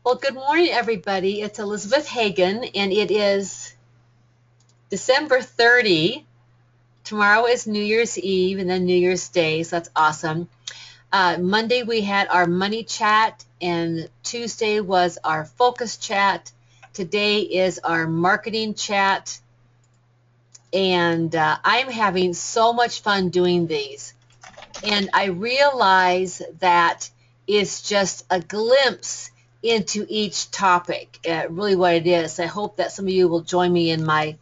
Well, good morning, everybody. It's Elizabeth Hagan, and it is December 30. Tomorrow is New Year's Eve and then New Year's Day, so that's awesome. Monday, we had our money chat, and Tuesday was our focus chat. Today is our marketing chat, and I'm having so much fun doing these. And I realize that it's just a glimpse into each topic, really what it is. I hope that some of you will join me in my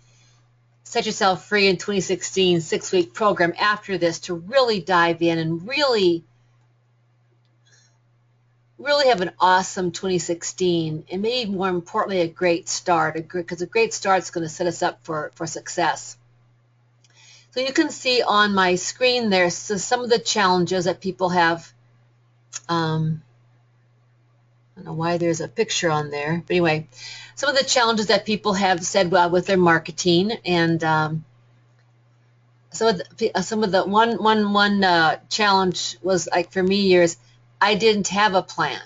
Set Yourself Free in 2016 6-week program after this to really dive in and really have an awesome 2016, and maybe more importantly a great start, because a great start is going to set us up for success. So you can see on my screen there some of the challenges that people have. I don't know why there's a picture on there, but anyway, some of the challenges that people have said with their marketing, and some of the one challenge was, like, for me years, I didn't have a plan.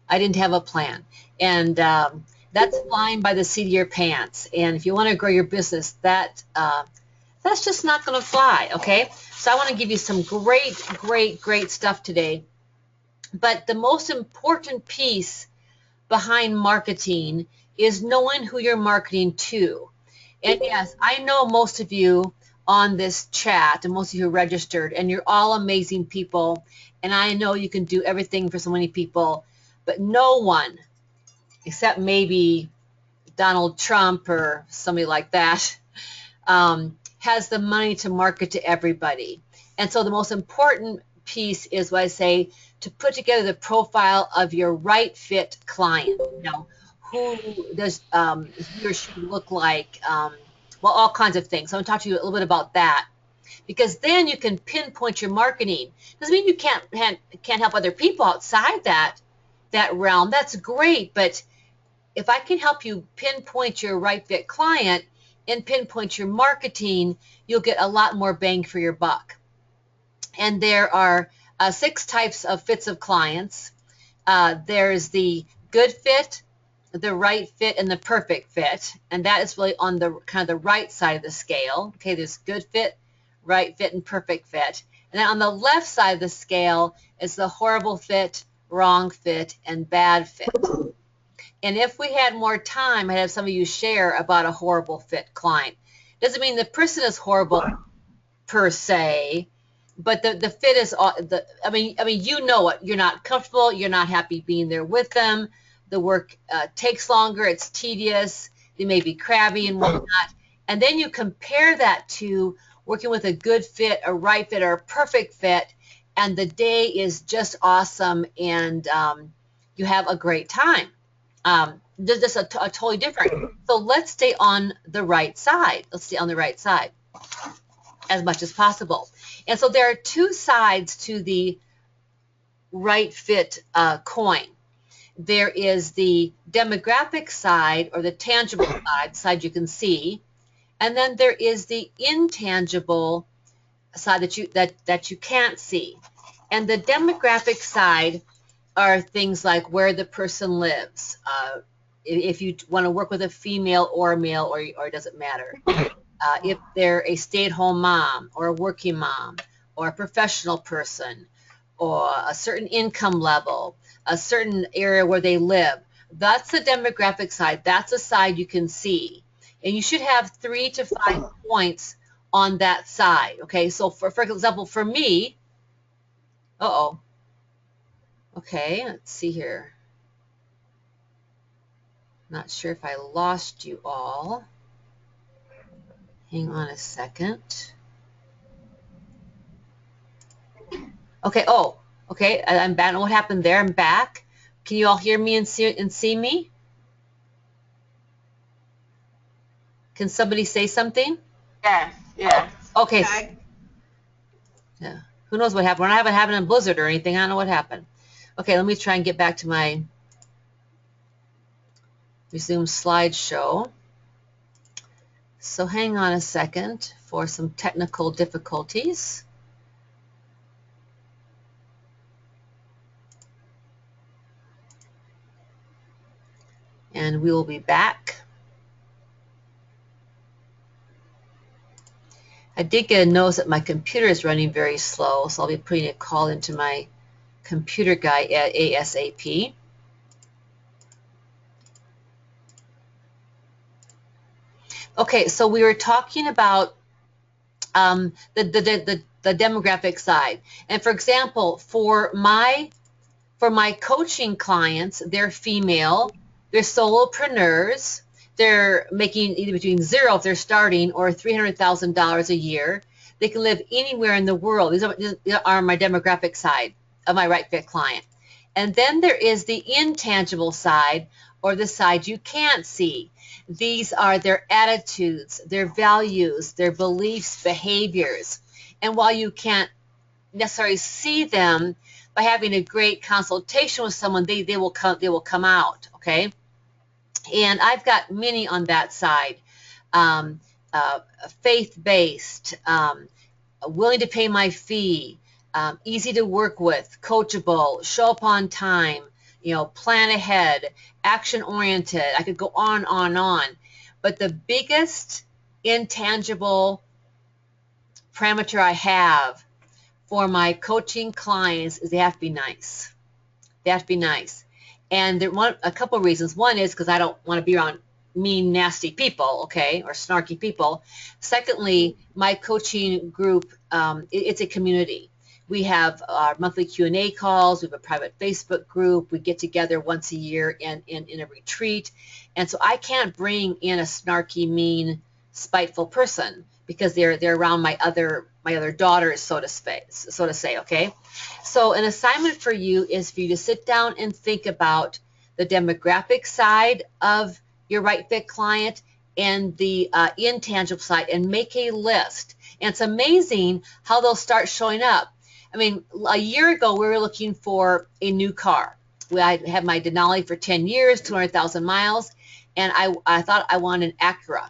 I didn't have a plan, and that's flying by the seat of your pants. And if you want to grow your business, that's just not going to fly. Okay, so I want to give you some great stuff today. But the most important piece behind marketing is knowing who you're marketing to. And yes, I know most of you on this chat and most of you are registered, and you're all amazing people. And I know you can do everything for so many people, but no one, except maybe Donald Trump or somebody like that, has the money to market to everybody. And so the most important piece is what I say, to put together the profile of your right fit client. Who does he or she look like? Well, all kinds of things. So I'm going to talk to you a little bit about that, because then you can pinpoint your marketing. Doesn't mean you can't help other people outside that realm. That's great, but if I can help you pinpoint your right fit client and pinpoint your marketing, you'll get a lot more bang for your buck. And there are 6 types of fits of clients. There's the good fit, the right fit, and the perfect fit. And that is really on the kind of the right side of the scale. Okay, there's good fit, right fit, and perfect fit. And then on the left side of the scale is the horrible fit, wrong fit, and bad fit. And if we had more time, I'd have some of you share about a horrible fit client. Doesn't mean the person is horrible per se, but the fit is, I mean, you know it. You're not comfortable. You're not happy being there with them. The work takes longer. It's tedious. They may be crabby and whatnot. And then you compare that to working with a good fit, a right fit, or a perfect fit, and the day is just awesome, and you have a great time. Just a totally different. So let's stay on the right side. Let's stay on the right side as much as possible. And so there are 2 sides to the right fit coin. There is the demographic side, or the tangible side you can see, and then there is the intangible side that you can't see. And the demographic side are things like where the person lives. If you want to work with a female or a male, or it doesn't matter. If they're a stay-at-home mom, or a working mom, or a professional person, or a certain income level, a certain area where they live. That's the demographic side. That's a side you can see. And you should have 3 to 5 points on that side. Okay, so for example, for me, okay, let's see here. Not sure if I lost you all. Hang on a second. Okay, okay, I'm back. What happened there? I'm back. Can you all hear me and see me? Can somebody say something? Yes. Okay. Yeah. Who knows what happened? I haven't happened in Blizzard or anything. I don't know what happened. Okay, let me try and get back to my resume slideshow. So hang on a second for some technical difficulties. and we will be back. I did get a notice that my computer is running very slow, so I'll be putting a call into my computer guy at ASAP. Okay, so we were talking about the demographic side, and for example, for my coaching clients, they're female, they're solopreneurs, they're making either between zero if they're starting or $300,000 a year. They can live anywhere in the world. These are my demographic side of my Right Fit client. And then there is the intangible side, or the side you can't see. These are their attitudes, their values, their beliefs, behaviors. And while you can't necessarily see them, by having a great consultation with someone, they will come out, okay? And I've got many on that side. Faith-based, willing to pay my fee, easy to work with, coachable, show up on time, plan ahead, action-oriented. I could go on, on. But the biggest intangible parameter I have for my coaching clients is they have to be nice. They have to be nice. And there a couple of reasons. One is because I don't want to be around mean, nasty people, okay, or snarky people. Secondly, my coaching group, it's a community. We have our monthly Q&A calls. We have a private Facebook group. We get together once a year in a retreat. And so I can't bring in a snarky, mean, spiteful person because they're around my other daughters, so to say, okay? So an assignment for you is for you to sit down and think about the demographic side of your Right Fit client and the intangible side, and make a list. And it's amazing how they'll start showing up. I mean, a year ago, we were looking for a new car. I had my Denali for 10 years, 200,000 miles, and I thought I wanted an Acura.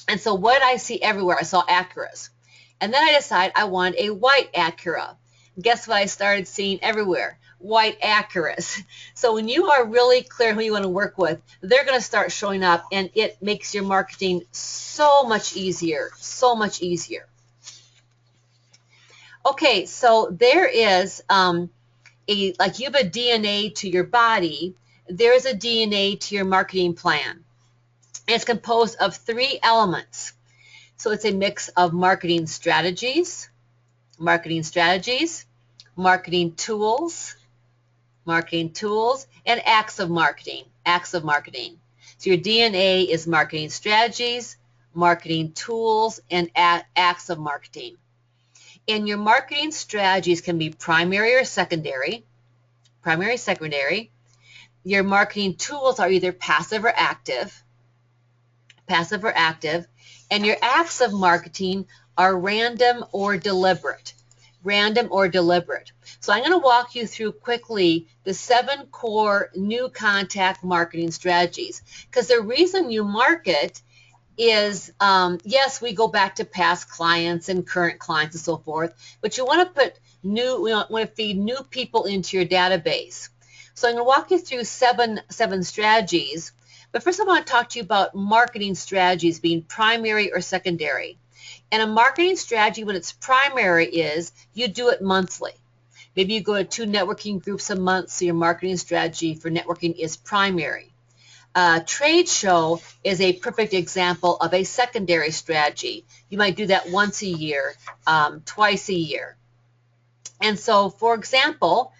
And so what did I see everywhere? I saw Acuras. And then I decided I wanted a white Acura. Guess what I started seeing everywhere? White Acuras. So when you are really clear who you want to work with, they're going to start showing up, and it makes your marketing so much easier, so much easier. Okay, so there is like you have a DNA to your body, there is a DNA to your marketing plan. It's composed of 3 elements. So it's a mix of marketing strategies, marketing tools, and acts of marketing. So your DNA is marketing strategies, marketing tools, and acts of marketing. And your marketing strategies can be primary or secondary. Your marketing tools are either passive or active. And your acts of marketing are random or deliberate. So I'm going to walk you through quickly the 7 core new contact marketing strategies, because the reason you market is, yes, we go back to past clients and current clients and so forth, but you want to feed new people into your database. So I'm going to walk you through seven strategies. But first I want to talk to you about marketing strategies being primary or secondary. And a marketing strategy, when it's primary, is you do it monthly. Maybe you go to 2 networking groups a month, so your marketing strategy for networking is primary. Trade show is a perfect example of a secondary strategy. You might do that once a year, twice a year. And so, for example,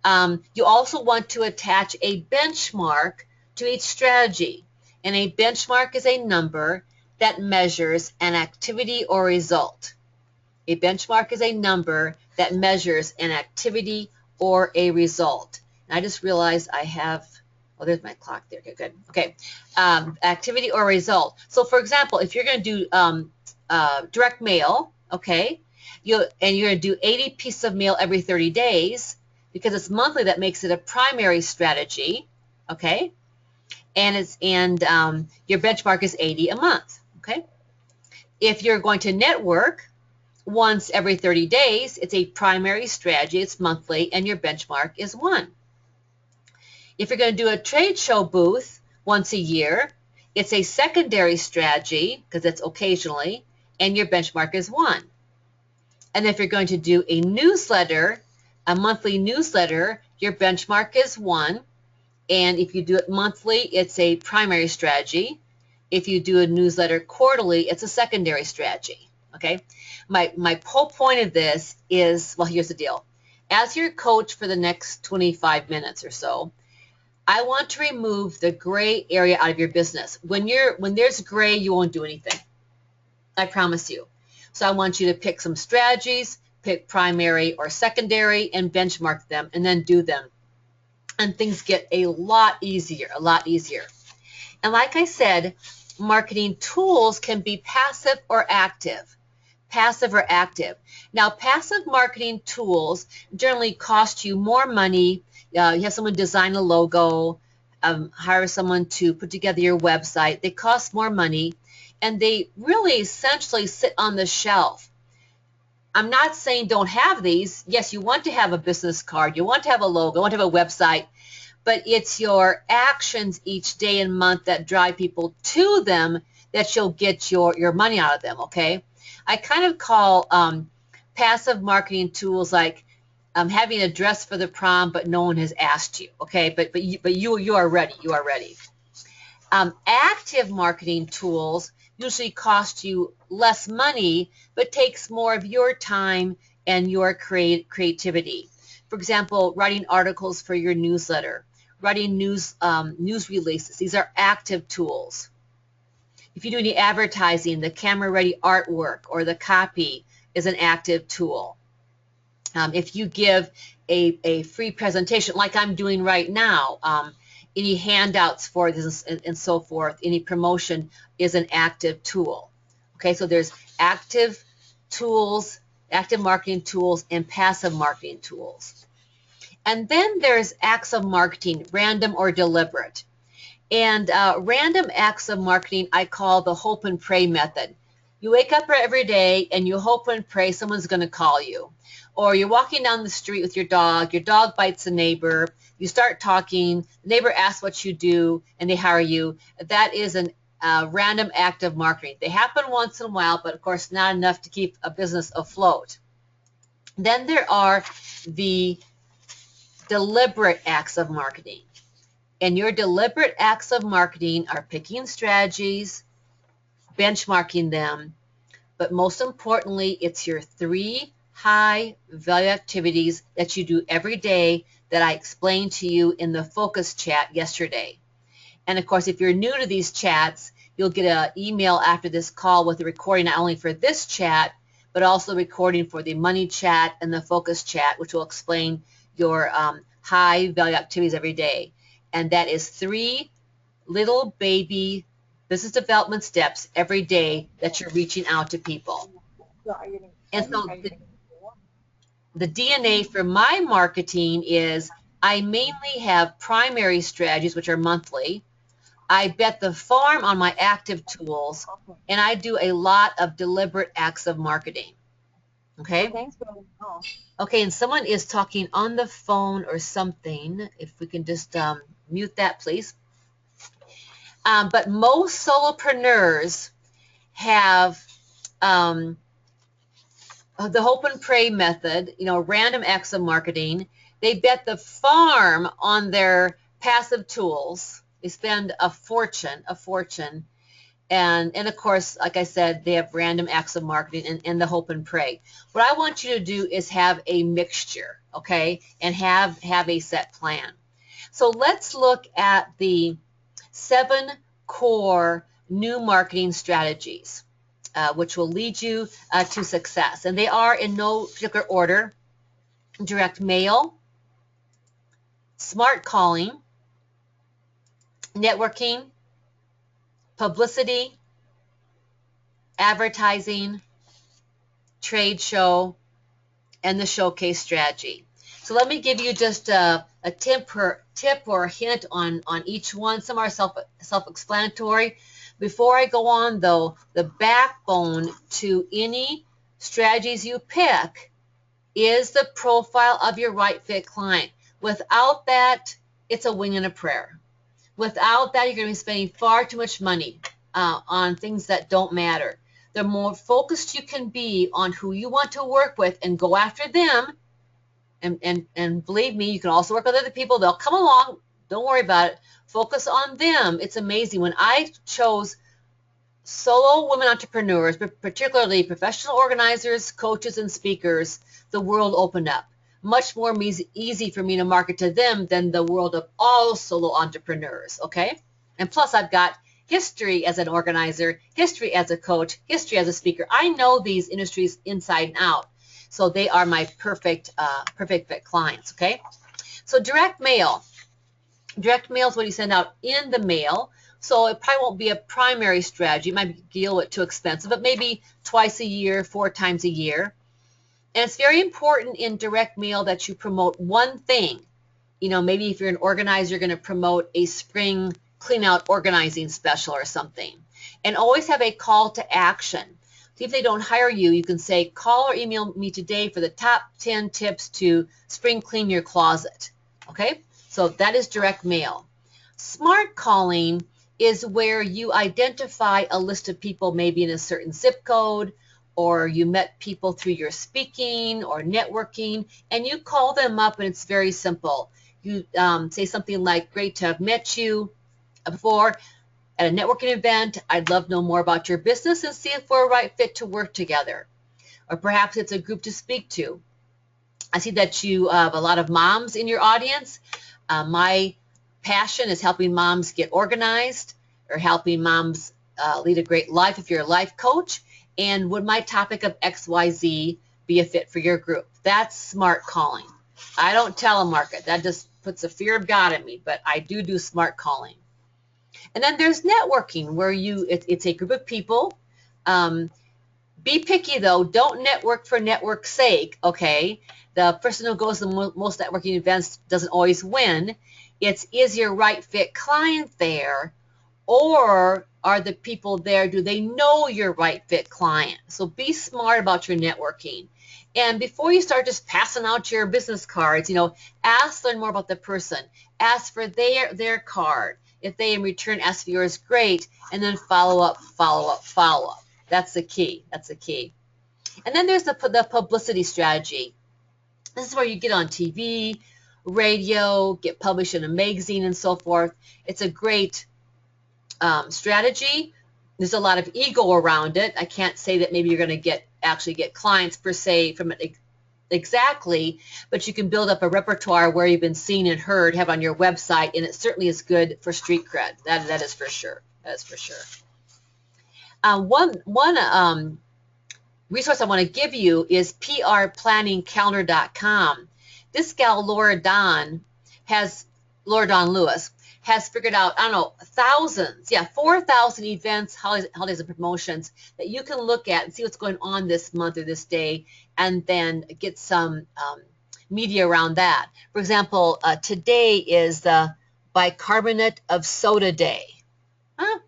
you also want to attach a benchmark to each strategy. And a benchmark is a number that measures an activity or result. A benchmark is a number that measures an activity or a result. And I just realized I have, oh, there's my clock there. Okay, good. Okay, activity or result. So, for example, if you're going to do direct mail, okay, and you're going to do 80 pieces of mail every 30 days, because it's monthly, that makes it a primary strategy, okay? And your benchmark is 80 a month, okay? If you're going to network once every 30 days, it's a primary strategy, it's monthly, and your benchmark is 1. If you're going to do a trade show booth once a year. It's a secondary strategy because it's occasionally, and your benchmark is 1. And if you're going to do a newsletter, a monthly newsletter, your benchmark is 1. And if you do it monthly, it's a primary strategy. If you do a newsletter quarterly, it's a secondary strategy. Okay. My whole point of this is, well, here's the deal. As your coach for the next 25 minutes or so, I want to remove the gray area out of your business. When there's gray, you won't do anything. I promise you. So I want you to pick some strategies, pick primary or secondary, and benchmark them, and then do them. And things get a lot easier, a lot easier. And like I said, marketing tools can be passive or active. Passive or active. Now, passive marketing tools generally cost you more money. You have someone design a logo, hire someone to put together your website. They cost more money, and they really essentially sit on the shelf. I'm not saying don't have these. Yes, you want to have a business card. You want to have a logo. You want to have a website. But it's your actions each day and month that drive people to them that you'll get your money out of them, okay? I kind of call passive marketing tools like having a dress for the prom, but no one has asked you, okay? But you are ready. You are ready. Active marketing tools usually cost you less money, but takes more of your time and your creativity. For example, writing articles for your newsletter, writing news releases. These are active tools. If you do any advertising, the camera-ready artwork or the copy is an active tool. If you give a free presentation like I'm doing right now, any handouts for this and so forth, any promotion is an active tool. Okay, so there's active tools, active marketing tools, and passive marketing tools. And then there's acts of marketing, random or deliberate. And random acts of marketing I call the hope and pray method. You wake up every day and you hope and pray someone's going to call you. Or you're walking down the street with your dog bites a neighbor, you start talking, the neighbor asks what you do, and they hire you. That is a random act of marketing. They happen once in a while, but of course not enough to keep a business afloat. Then there are the deliberate acts of marketing. And your deliberate acts of marketing are picking strategies, benchmarking them, but most importantly, it's your 3 high value activities that you do every day that I explained to you in the focus chat yesterday. And of course, if you're new to these chats, you'll get an email after this call with a recording not only for this chat, but also recording for the money chat and the focus chat, which will explain your high value activities every day. And that is 3 little baby business development steps every day that you're reaching out to people. And so the DNA for my marketing is I mainly have primary strategies, which are monthly. I bet the farm on my active tools, and I do a lot of deliberate acts of marketing. Okay? Okay, and someone is talking on the phone or something. If we can just mute that, please. But most solopreneurs have the hope and pray method, random acts of marketing. They bet the farm on their passive tools. They spend a fortune. And of course, like I said, they have random acts of marketing and the hope and pray. What I want you to do is have a mixture, okay, and have a set plan. So let's look at the 7 core new marketing strategies, which will lead you to success. And they are in no particular order: direct mail, smart calling, networking, publicity, advertising, trade show, and the showcase strategy. So let me give you just a tip or a hint on each one. Some are self-explanatory. Before I go on, though, the backbone to any strategies you pick is the profile of your right fit client. Without that, it's a wing and a prayer. Without that, you're going to be spending far too much money on things that don't matter. The more focused you can be on who you want to work with and go after them, and believe me, you can also work with other people. They'll come along. Don't worry about it. Focus on them. It's amazing. When I chose solo women entrepreneurs, but particularly professional organizers, coaches, and speakers, the world opened up. Much more easy for me to market to them than the world of all solo entrepreneurs, okay? And plus, I've got history as an organizer, history as a coach, history as a speaker. I know these industries inside and out, so they are my perfect fit clients, okay? So direct mail. Direct mail is what you send out in the mail. So it probably won't be a primary strategy. It might be a little bit too expensive, but maybe twice a year, 4 times a year. And it's very important in direct mail that you promote one thing. You know, maybe if you're an organizer, you're going to promote a spring clean out organizing special or something. And always have a call to action. So if they don't hire you, you can say, call or email me today for the top 10 tips to spring clean your closet. Okay? So that is direct mail. Smart calling is where you identify a list of people maybe in a certain zip code, or you met people through your speaking or networking, and you call them up, and it's very simple. You say something like, great to have met you before at a networking event. I'd love to know more about your business and see if we're a right fit to work together. Or perhaps it's a group to speak to. I see that you have a lot of moms in your audience. My passion is helping moms get organized, or helping moms lead a great life if you're a life coach. And would my topic of XYZ be a fit for your group? That's smart calling. I don't telemarket. That just puts a fear of God in me, but I do smart calling. And then there's networking, where it's a group of people. Be picky, though. Don't network for network's sake, okay? The person who goes to most networking events doesn't always win. Is your right fit client there, or are the people there, do they know your right fit client? So be smart about your networking. And before you start just passing out your business cards, you know, learn more about the person. Ask for their card. If they in return ask for yours, great. And then follow up. That's the key. That's the key. And then there's the publicity strategy. This is where you get on TV, radio, get published in a magazine, and so forth. It's a great strategy. There's a lot of ego around it. I can't say that maybe you're going to actually get clients per se from it exactly, but you can build up a repertoire where you've been seen and heard, have on your website, and it certainly is good for street cred. That is for sure. That is for sure. One resource I want to give you is prplanningcalendar.com. This gal, Laura Dawn Lewis, has figured out, I don't know, 4,000 events, holidays, and promotions that you can look at and see what's going on this month or this day, and then get some media around that. For example, today is the bicarbonate of soda day.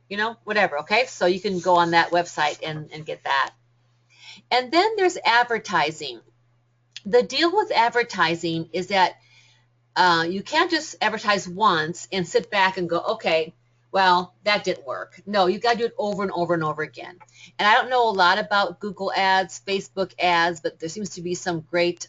You know, whatever, okay? So you can go on that website and get that. And then there's advertising. The deal with advertising is that you can't just advertise once and sit back and go, okay, well, that didn't work. No, you got to do it over and over and over again. And I don't know a lot about Google ads, Facebook ads, but there seems to be some great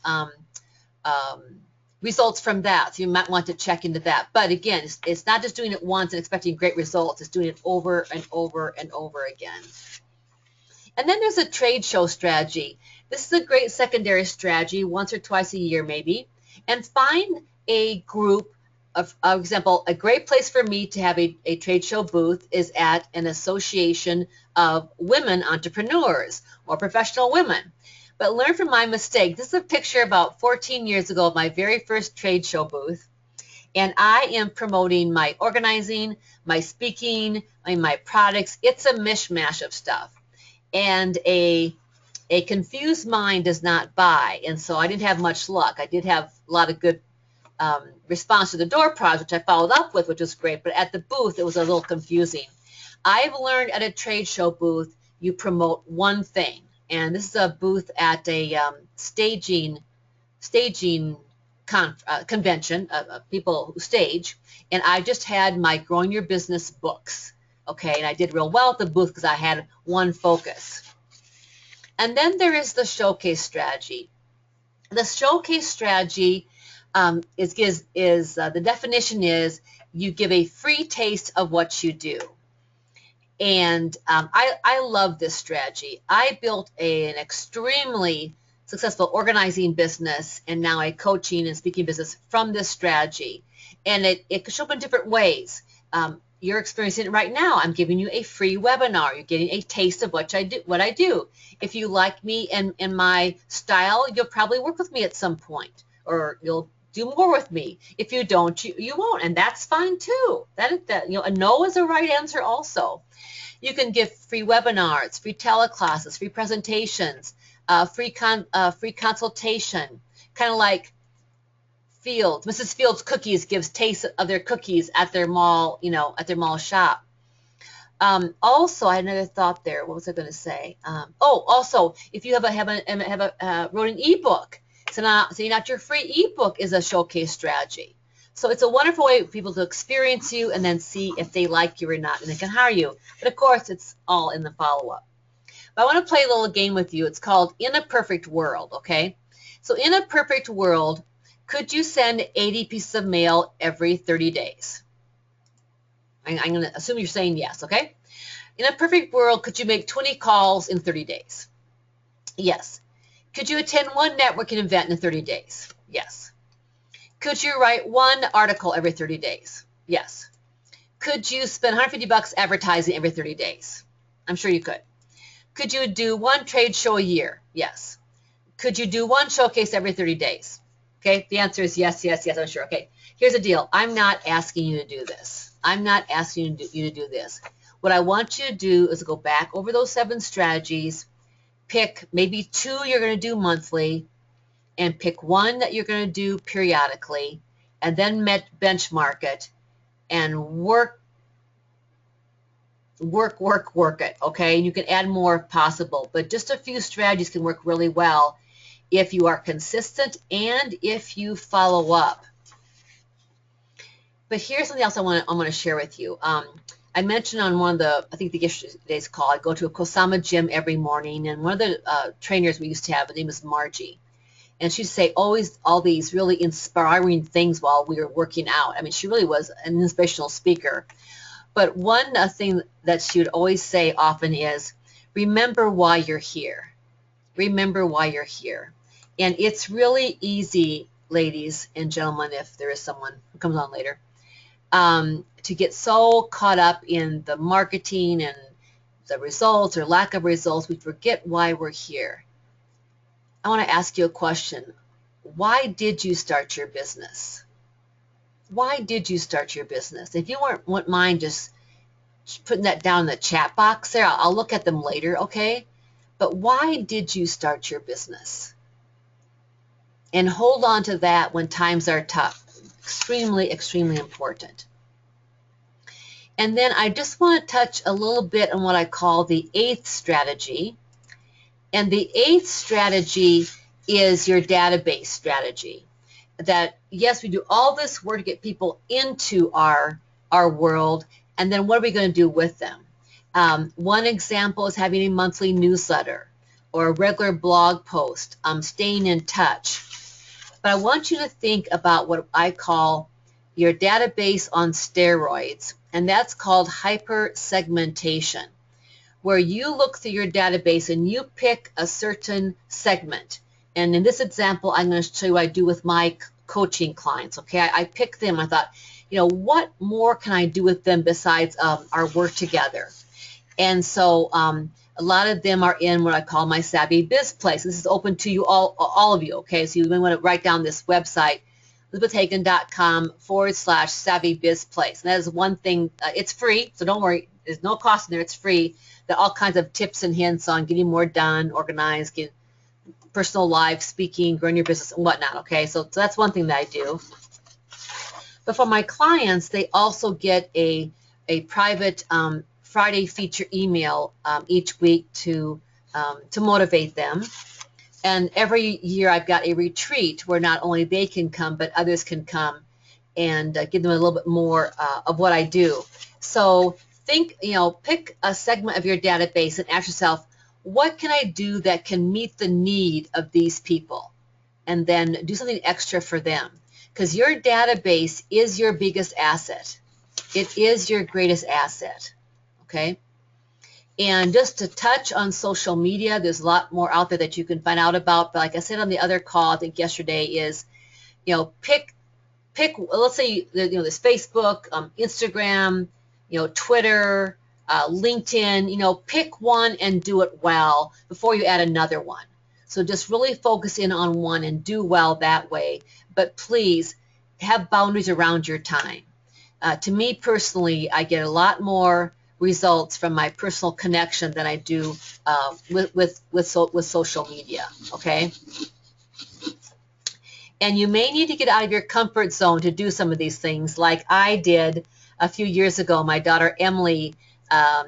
results from that. So you might want to check into that. But again, it's not just doing it once and expecting great results. It's doing it over and over and over again. And then there's a trade show strategy. This is a great secondary strategy, once or twice a year maybe. And find a group of, for example, a great place for me to have a trade show booth is at an association of women entrepreneurs or professional women. But learn from my mistake. This is a picture about 14 years ago of my very first trade show booth. And I am promoting my organizing, my speaking, my products. It's a mishmash of stuff. And a confused mind does not buy. And so I didn't have much luck. I did have a lot of good response to the door prize, which I followed up with, which was great. But at the booth, it was a little confusing. I've learned at a trade show booth, you promote one thing. And this is a booth at a staging convention, people who stage, and I just had my Growing Your Business books. Okay, and I did real well at the booth because I had one focus. And then there is the showcase strategy. The showcase strategy the definition is you give a free taste of what you do. And I love this strategy. I built an extremely successful organizing business and now a coaching and speaking business from this strategy. And it could show up in different ways. You're experiencing it right now. I'm giving you a free webinar. You're getting a taste of what I do. If you like me and my style, you'll probably work with me at some point, or you'll do more with me. If you don't, you won't, and that's fine too. A no is a right answer also. You can give free webinars, free teleclasses, free presentations, free consultation, kind of like Fields. Mrs. Fields Cookies gives taste of their cookies at their mall, at their mall shop. Also, I had another thought there. What was I going to say? Also, if you wrote an ebook, sending out your free ebook is a showcase strategy. So it's a wonderful way for people to experience you and then see if they like you or not, and they can hire you. But of course, it's all in the follow-up. But I want to play a little game with you. It's called In a Perfect World, okay? So in a perfect world, could you send 80 pieces of mail every 30 days? I'm going to assume you're saying yes, okay? In a perfect world, could you make 20 calls in 30 days? Yes. Could you attend one networking event in 30 days? Yes. Could you write one article every 30 days? Yes. Could you spend $150 advertising every 30 days? I'm sure you could. Could you do one trade show a year? Yes. Could you do one showcase every 30 days? Okay, the answer is yes, yes, yes, I'm sure. Okay, here's the deal. I'm not asking you to do this. I'm not asking you to do this. What I want you to do is go back over those 7 strategies, pick maybe 2 you're going to do monthly, and pick 1 that you're going to do periodically, and then benchmark it and work it, okay? And you can add more if possible, but just a few strategies can work really well if you are consistent and if you follow up. But here's something else I'm going to share with you. I mentioned on one of the, I think the yesterday's call, I go to a Kosama gym every morning, and one of the trainers we used to have, her name is Margie. And she'd say always all these really inspiring things while we were working out. I mean, she really was an inspirational speaker. But one thing that she would always say often is, remember why you're here. Remember why you're here. And it's really easy, ladies and gentlemen, if there is someone who comes on later, to get so caught up in the marketing and the results or lack of results, we forget why we're here. I want to ask you a question. Why did you start your business? Why did you start your business? If you wouldn't mind just putting that down in the chat box there, I'll look at them later, okay? But why did you start your business? And hold on to that when times are tough. Extremely, extremely important. And then I just want to touch a little bit on what I call the 8th strategy. And the 8th strategy is your database strategy. That, yes, we do all this work to get people into our world, and then what are we going to do with them? One example is having a monthly newsletter or a regular blog post, staying in touch. But I want you to think about what I call your database on steroids, and that's called hyper-segmentation, where you look through your database and you pick a certain segment. And in this example, I'm going to show you what I do with my coaching clients, okay? I picked them. I thought, what more can I do with them besides our work together? And so a lot of them are in what I call my Savvy Biz Place. This is open to you, all of you, okay? So you may want to write down this website, elizabethhagen.com/Savvy Biz Place. And that is one thing. It's free, so don't worry. There's no cost in there. It's free. There are all kinds of tips and hints on getting more done, organized, get personal life, speaking, growing your business, and whatnot, okay? So that's one thing that I do. But for my clients, they also get a private Friday feature email each week to motivate them. And every year I've got a retreat where not only they can come, but others can come and give them a little bit more of what I do. So think, pick a segment of your database and ask yourself, what can I do that can meet the need of these people? And then do something extra for them. Because your database is your biggest asset. It is your greatest asset. Okay? And just to touch on social media, there's a lot more out there that you can find out about. But like I said on the other call, I think yesterday, is, pick, let's say, there's Facebook, Instagram, Twitter, LinkedIn, pick one and do it well before you add another one. So just really focus in on one and do well that way. But please have boundaries around your time. To me personally, I get a lot more results from my personal connection than I do with social media. Okay. And you may need to get out of your comfort zone to do some of these things, like I did a few years ago. My daughter Emily, I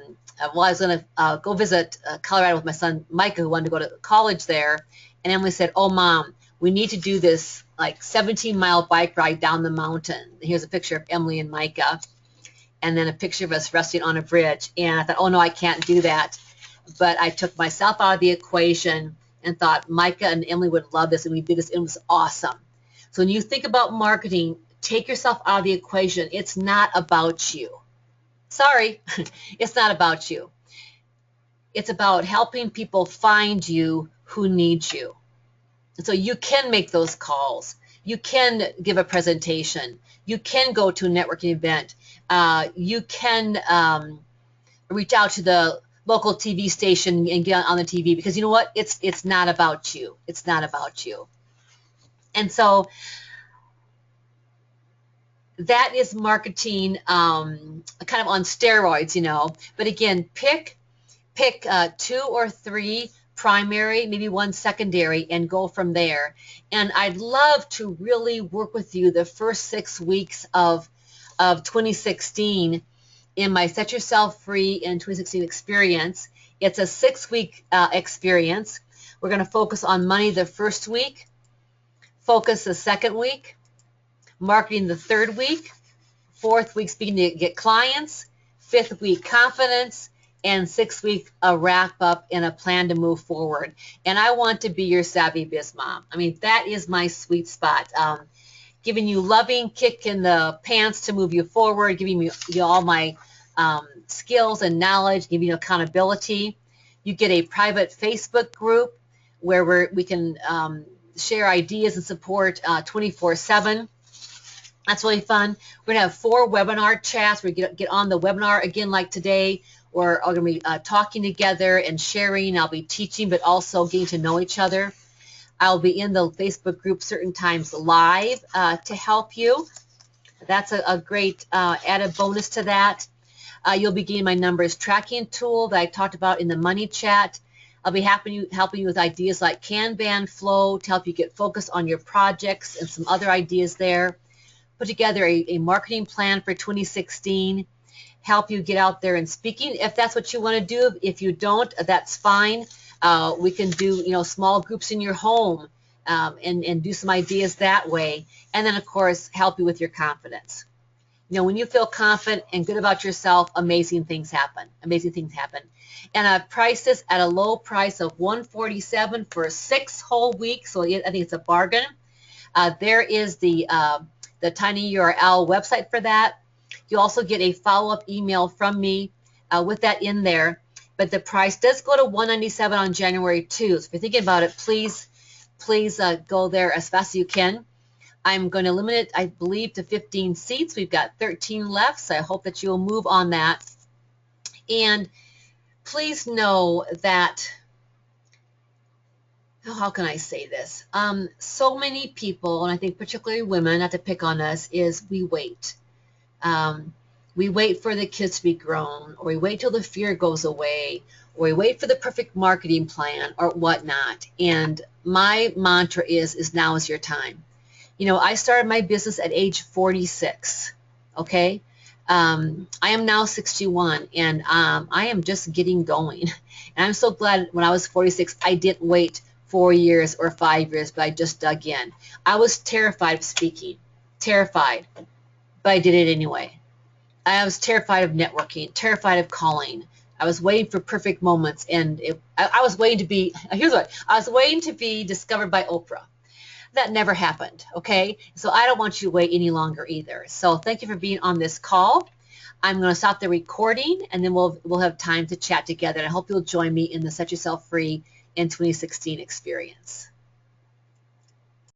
was going to go visit Colorado with my son Micah, who wanted to go to college there. And Emily said, "Oh, Mom, we need to do this like 17-mile bike ride down the mountain." Here's a picture of Emily and Micah, and then a picture of us resting on a bridge. And I thought, oh, no, I can't do that. But I took myself out of the equation and thought Micah and Emily would love this, and we did this. It was awesome. So when you think about marketing, take yourself out of the equation. It's not about you. Sorry, it's not about you. It's about helping people find you who need you. So you can make those calls. You can give a presentation. You can go to a networking event. You can reach out to the local TV station and get on the TV, because you know what? It's not about you. It's not about you. And so that is marketing kind of on steroids, But again, pick 2 or 3 primary, maybe 1 secondary, and go from there. And I'd love to really work with you the first 6 weeks of 2016 in my Set Yourself Free in 2016 experience. It's a 6-week experience. We're going to focus on money the first week, focus the second week, marketing the third week, 4th week speaking to get clients, 5th week confidence, and 6th week a wrap up and a plan to move forward. And I want to be your savvy biz mom. I mean, that is my sweet spot. Giving you loving kick in the pants to move you forward, giving you all my skills and knowledge, giving you accountability. You get a private Facebook group where we can share ideas and support 24/7. That's really fun. We're going to have 4 webinar chats where you get on the webinar again like today. We're going to be talking together and sharing. I'll be teaching, but also getting to know each other. I'll be in the Facebook group certain times live to help you. That's a great added bonus to that. You'll be getting my numbers tracking tool that I talked about in the money chat. I'll be helping you with ideas like Kanban flow to help you get focused on your projects and some other ideas there. Put together a marketing plan for 2016. Help you get out there and speaking if that's what you want to do. If you don't, that's fine. We can do small groups in your home and do some ideas that way. And then, of course, help you with your confidence. When you feel confident and good about yourself, amazing things happen. Amazing things happen. And I've priced this at a low price of $147 for 6 whole weeks. So I think it's a bargain. There is the tinyurl website for that. You also get a follow-up email from me with that in there. But the price does go to $197 on January 2. So if you're thinking about it, please go there as fast as you can. I'm going to limit it, I believe, to 15 seats. We've got 13 left, so I hope that you'll move on that. And please know that, how can I say this? So many people, and I think particularly women, not to pick on us, is we wait. We wait for the kids to be grown, or we wait till the fear goes away, or we wait for the perfect marketing plan or whatnot. And my mantra is now is your time. I started my business at age 46, okay? I am now 61, and I am just getting going. And I'm so glad when I was 46, I didn't wait 4 years or 5 years, but I just dug in. I was terrified of speaking, terrified, but I did it anyway. I was terrified of networking, terrified of calling. I was waiting for perfect moments, and I was waiting to be, here's what, I was waiting to be discovered by Oprah. That never happened, okay? So I don't want you to wait any longer either. So thank you for being on this call. I'm going to stop the recording, and then we'll have time to chat together. And I hope you'll join me in the Set Yourself Free in 2016 experience.